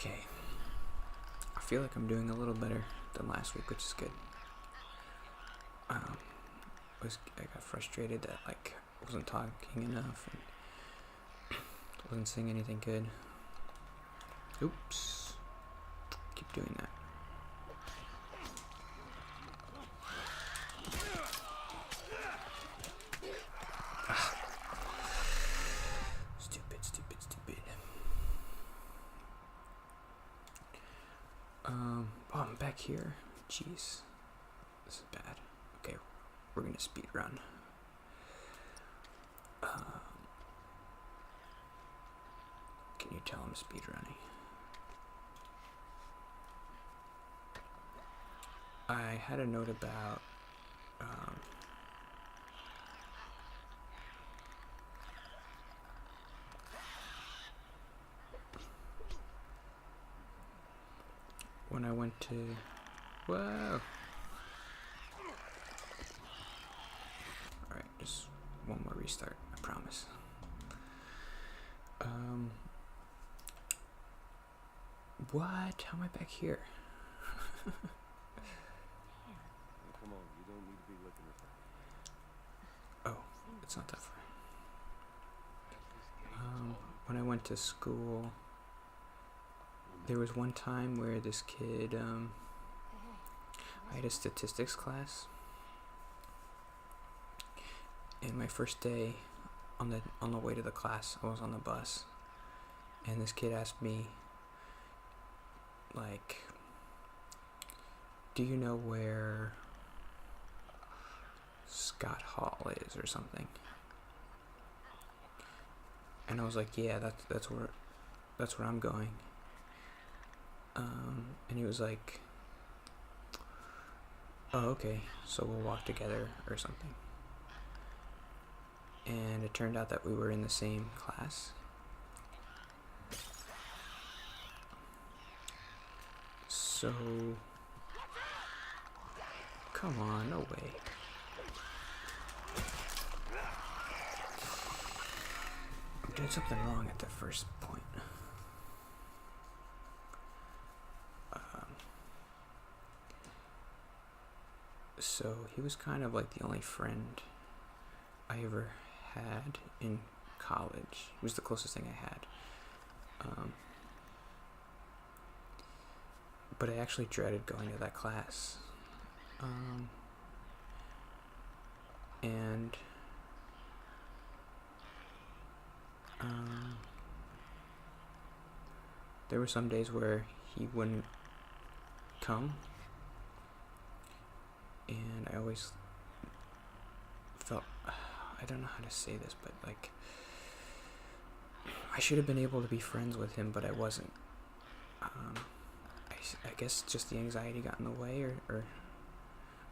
Okay. I feel like I'm doing a little better than last week, which is good. I got frustrated that like I wasn't talking enough and wasn't saying anything good. Oops. Keep doing that. Stupid. Oh, I'm back here. Jeez. This is bad. Okay, we're gonna speed run. Can you tell I'm speed running? I had a note about when I went to... Whoa! Alright, just one more restart, I promise. What? How am I back here? Come on, you don't need to be looking at that. Oh, it's not that far. When I went to school, there was one time where this kid, I had a statistics class, and my first day on the way to the class, I was on the bus, and this kid asked me, like, do you know where Scott Hall is or something? And I was like, yeah, that's where I'm going. And he was like, oh, okay, so we'll walk together or something. And it turned out that we were in the same class. So, come on, no way. I'm doing something wrong at the first point. So he was kind of like the only friend I ever had in college. He was the closest thing I had. But I actually dreaded going to that class. And there were some days where he wouldn't come, and I always felt, I don't know how to say this, but like, I should have been able to be friends with him, but I wasn't. I guess just the anxiety got in the way, or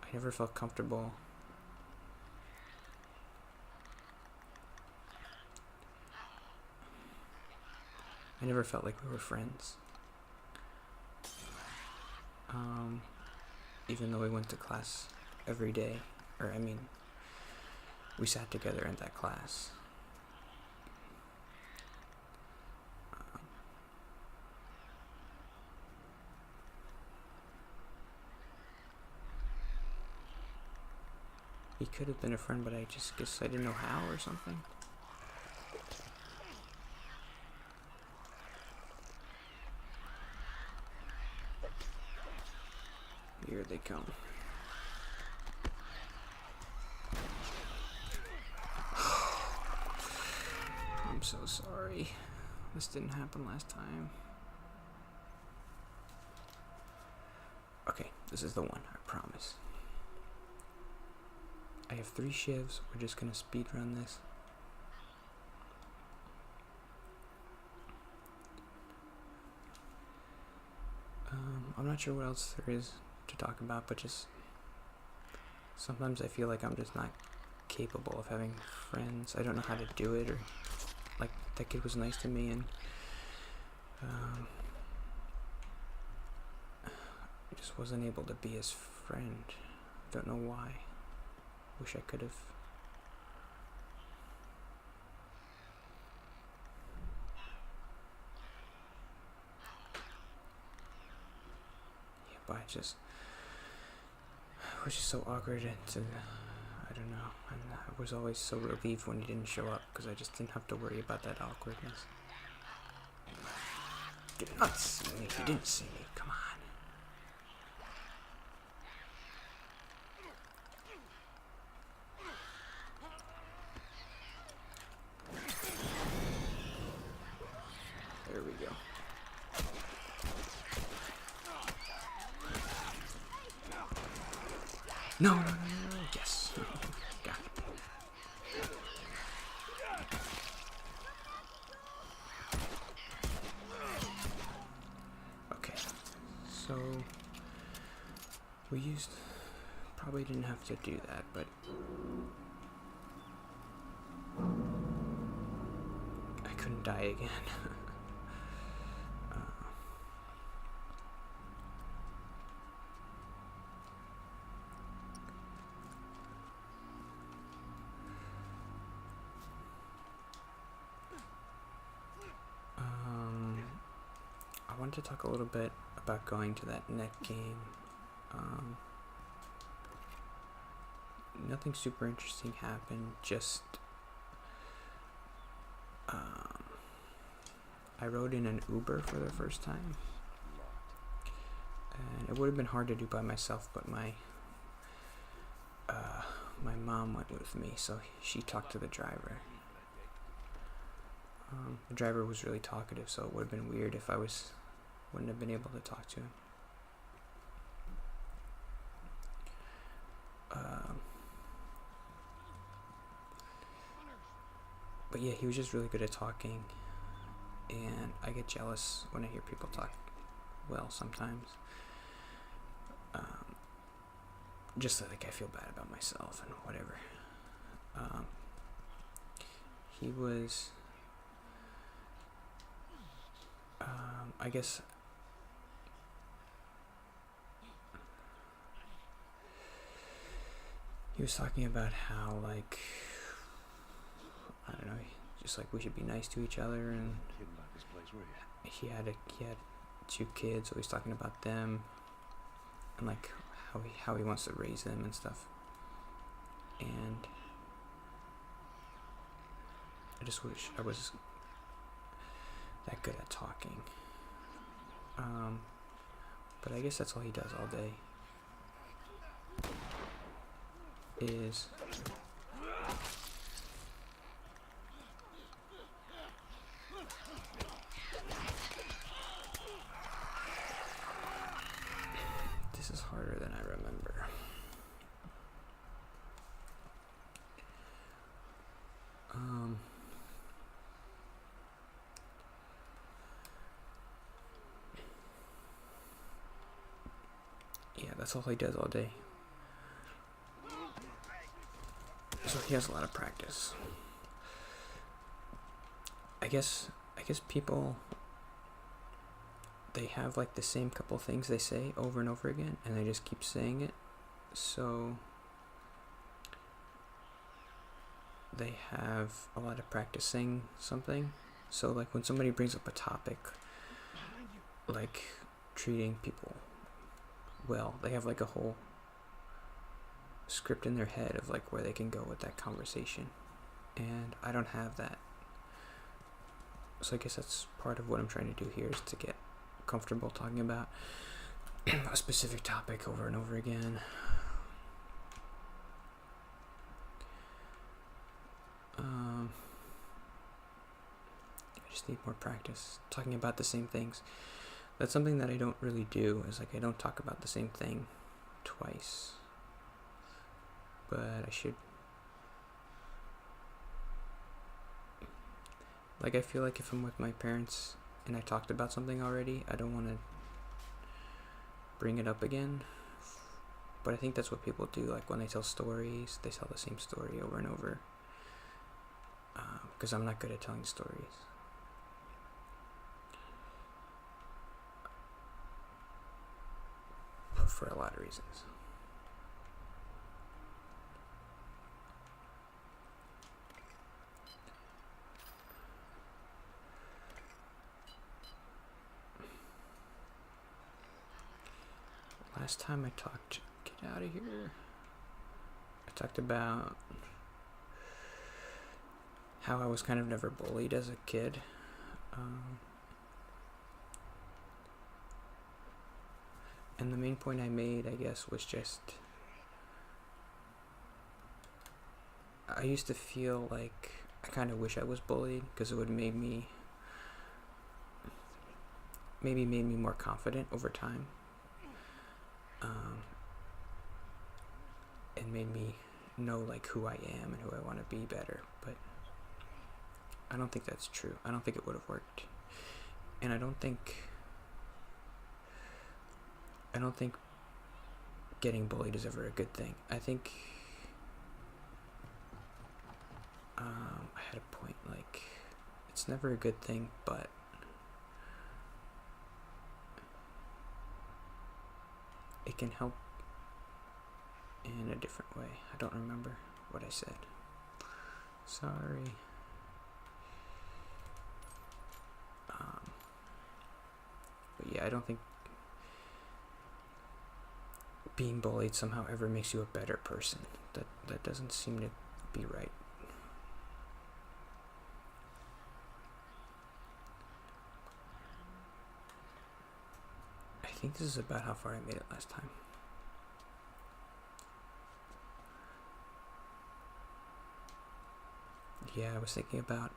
I never felt comfortable I never felt like we were friends. Even though we went to class every day, or I mean, we sat together in that class. He could have been a friend, but I just guess I didn't know how or something. Here they come. I'm so sorry. This didn't happen last time. Okay, this is the one, I promise. I have 3 shivs. We're just gonna speed run this. I'm not sure what else there is to talk about, but just sometimes I feel like I'm just not capable of having friends. I don't know how to do it, or like that kid was nice to me, and I just wasn't able to be his friend. Don't know why. Wish I could have. but it was just so awkward to, I don't know, and I was always so relieved when he didn't show up because I just didn't have to worry about that awkwardness. Did not see me. He didn't see me. Come on. There we go. No, no, no, no, no. Yes. Got it. Okay. So we probably didn't have to do that, but I couldn't die again. I wanted to talk a little bit about going to that net game. Nothing super interesting happened, just I rode in an Uber for the first time, and it would have been hard to do by myself, but my mom went with me, so she talked to the driver. The driver was really talkative, so it would have been weird if wouldn't have been able to talk to him. But yeah, he was just really good at talking, and I get jealous when I hear people talk well sometimes. Just like I feel bad about myself and whatever. He was, I guess, he was talking about how, like, I don't know, just like we should be nice to each other, and Kidding about this place, were you? he had 2 kids, so he's talking about them and like how he wants to raise them and stuff. And I just wish I was that good at talking. But I guess that's all he does all day. Is this is harder than I remember. Yeah, that's all he does all day. So he has a lot of practice. I guess people, they have like the same couple things they say over and over again, and they just keep saying it. So they have a lot of practicing something. So like when somebody brings up a topic, like treating people well, they have like a whole script in their head of like where they can go with that conversation, and I don't have that. So I guess that's part of what I'm trying to do here, is to get comfortable talking about a specific topic over and over again. I just need more practice talking about the same things. That's something that I don't really do, is like I don't talk about the same thing twice. But I should. Like, I feel like if I'm with my parents and I talked about something already, I don't want to bring it up again. But I think that's what people do. Like when they tell stories, they tell the same story over and over. Because I'm not good at telling stories. For a lot of reasons. last time I talked, get out of here. I talked about how I was kind of never bullied as a kid. And the main point I made, I guess, was just I used to feel like I kind of wish I was bullied because it would maybe made me more confident over time, and made me know like who I am and who I want to be better. But I don't think that's true. I don't think it would have worked, and I don't think getting bullied is ever a good thing. I think I had a point, like, it's never a good thing, but it can help in a different way. I don't remember what I said. Sorry. But yeah, I don't think being bullied somehow ever makes you a better person. That doesn't seem to be right. I think this is about how far I made it last time. Yeah, I was thinking about,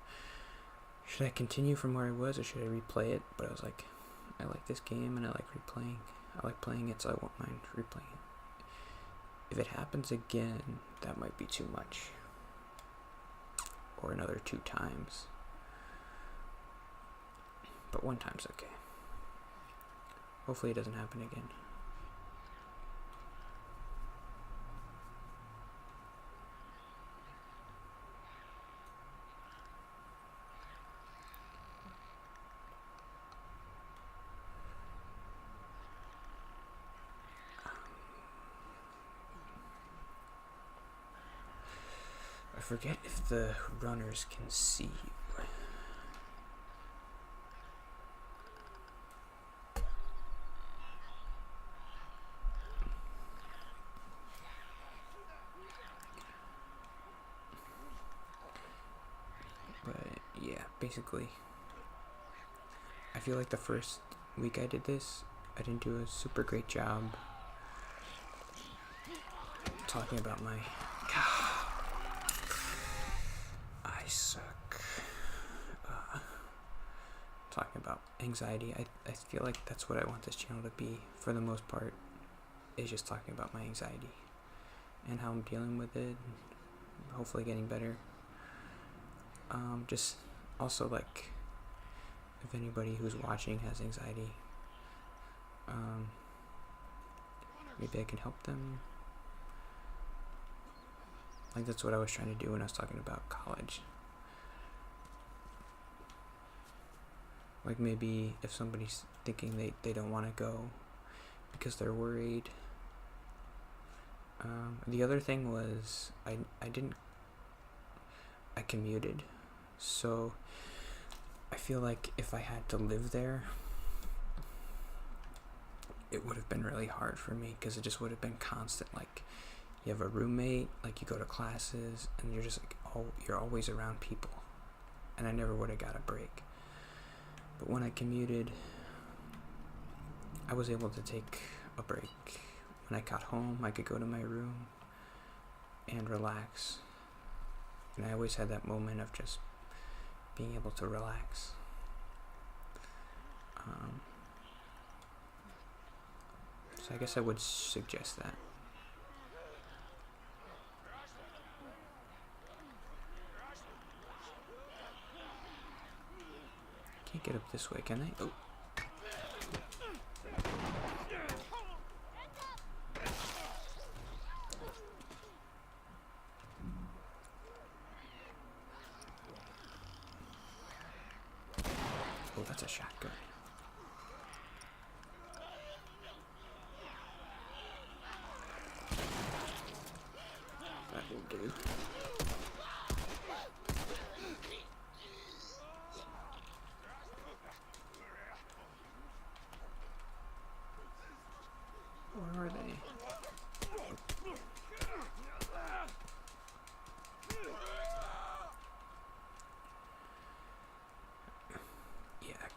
should I continue from where I was or should I replay it? But I was like, I like this game and I like replaying. I like playing it, so I won't mind replaying it. If it happens again, that might be too much. Or another 2 times. But 1 time's okay. Hopefully it doesn't happen again. I forget if the runners can see you. But yeah, basically, I feel like the first week I did this, I didn't do a super great job talking about my... I suck. Talking about anxiety. I feel like that's what I want this channel to be for the most part, is just talking about my anxiety and how I'm dealing with it and hopefully getting better. Just also, like, if anybody who's watching has anxiety, maybe I can help them. Like, that's what I was trying to do when I was talking about college. Like, maybe if somebody's thinking they don't want to go because they're worried. The other thing was I commuted, so I feel like if I had to live there, it would have been really hard for me because it just would have been constant. Like, you have a roommate, like, you go to classes and you're just like, you're always around people, and I never would have got a break. But when I commuted, I was able to take a break. When I got home, I could go to my room and relax. And I always had that moment of just being able to relax. So I guess I would suggest that. Can't get up this way, can they? Oh. Oh, that's a shotgun. That will do. Where are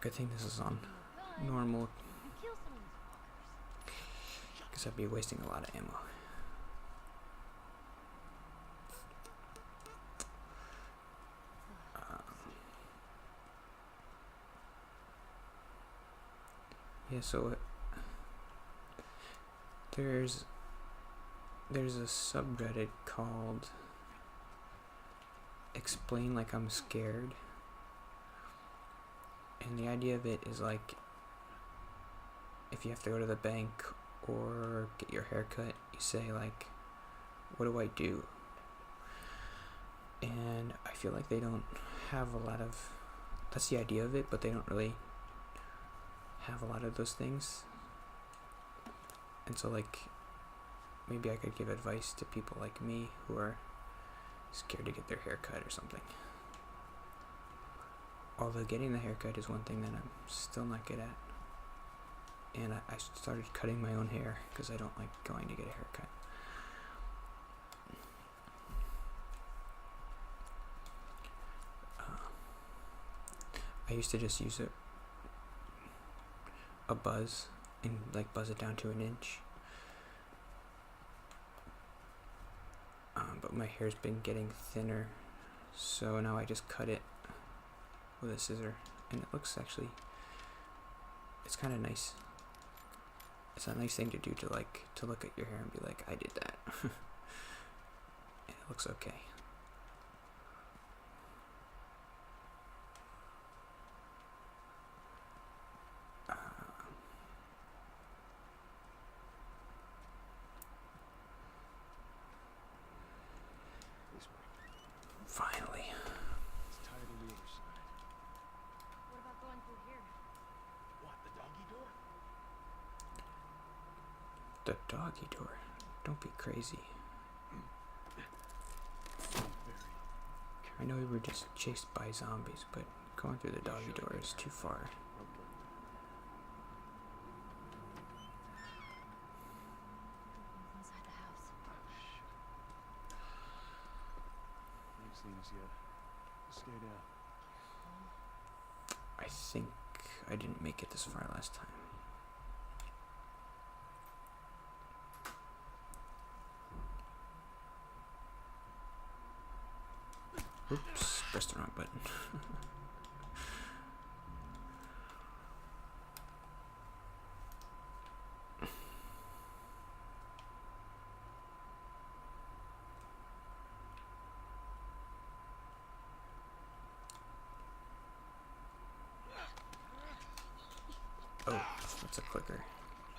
Good thing this is on normal, And kill some of these fuckers. because I'd be wasting a lot of ammo. Yeah, so there's a subreddit called Explain Like I'm Scared. And the idea of it is like, if you have to go to the bank or get your hair cut, you say like, what do I do? And I feel like they don't have a lot of, that's the idea of it, but they don't really have a lot of those things. And so like, maybe I could give advice to people like me who are scared to get their hair cut or something. Although getting the haircut is one thing that I'm still not good at. And I started cutting my own hair because I don't like going to get a haircut. I used to just use a buzz and like buzz it down to an inch. But my hair's been getting thinner, so now I just cut it with a scissor, and it looks actually, it's kind of nice. It's a nice thing to do, to look at your hair and be like, I did that. And it looks okay. This way. Finally. It's tied on the other side. What about going through here? What, the doggy door? The doggy door. Don't be crazy. Very. I know we were just chased by zombies, but going through the doggy door is too far. Okay. Everything's inside the house. Shit. Ain't seen us yet. Stay down. I think I didn't make it this far last time. Oops, pressed the wrong button. Oh, that's a clicker.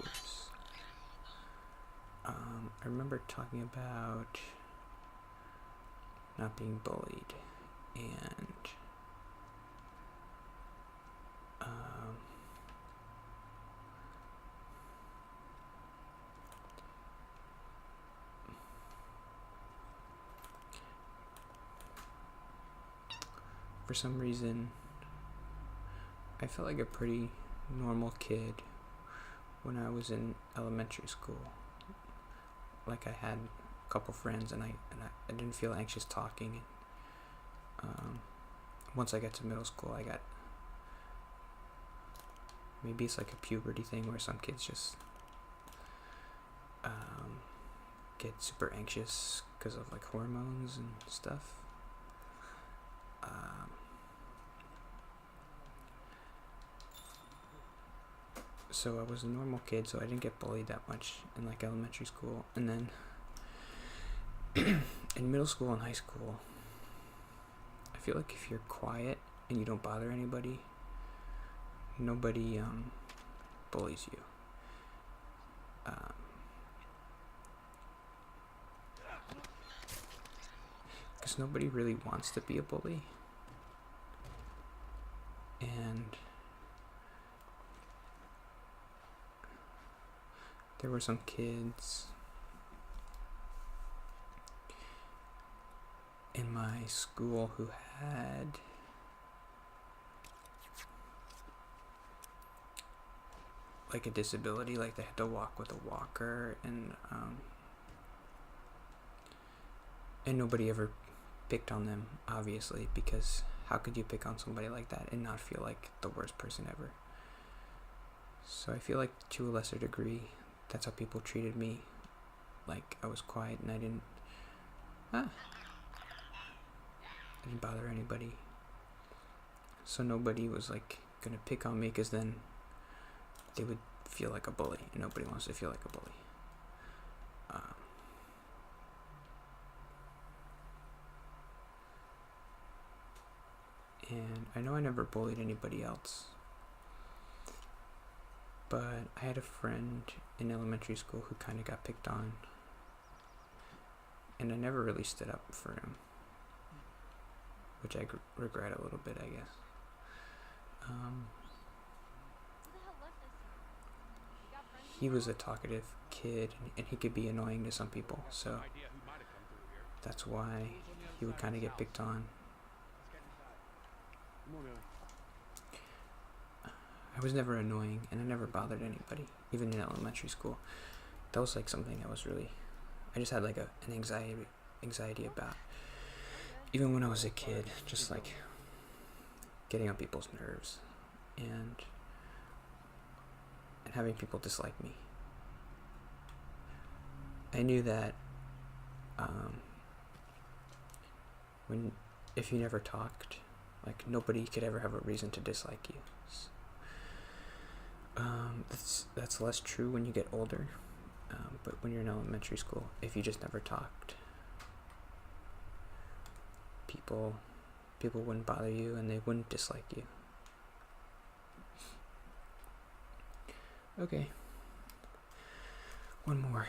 Whoops. I remember talking about not being bullied, and for some reason I felt like a pretty normal kid when I was in elementary school. Like I had a couple friends, and I didn't feel anxious talking. Once I got to middle school, I got, maybe it's like a puberty thing where some kids just get super anxious because of like hormones and stuff. So I was a normal kid, so I didn't get bullied that much in like elementary school. And then in middle school and high school, I feel like if you're quiet and you don't bother anybody, nobody bullies you. Because nobody really wants to be a bully. And there were some kids in my school who had like a disability, like they had to walk with a walker, and nobody ever picked on them, obviously, because how could you pick on somebody like that and not feel like the worst person ever? So I feel like to a lesser degree, that's how people treated me. Like I was quiet and I didn't bother anybody. So nobody was like gonna pick on me, because then they would feel like a bully, and nobody wants to feel like a bully. And I know I never bullied anybody else, but I had a friend in elementary school who kind of got picked on, and I never really stood up for him, which I regret a little bit, I guess. Who the hell left us here? You got friends? He was a talkative kid, and he could be annoying to some people, so that's why he would kind of get picked on. Come on, Ellie. I was never annoying, and I never bothered anybody, even in elementary school. That was like something I just had like an anxiety about. Even when I was a kid, just like getting on people's nerves and having people dislike me. I knew that if you never talked, like nobody could ever have a reason to dislike you. That's less true when you get older, but when you're in elementary school, if you just never talked, people wouldn't bother you and they wouldn't dislike you. Okay, one more.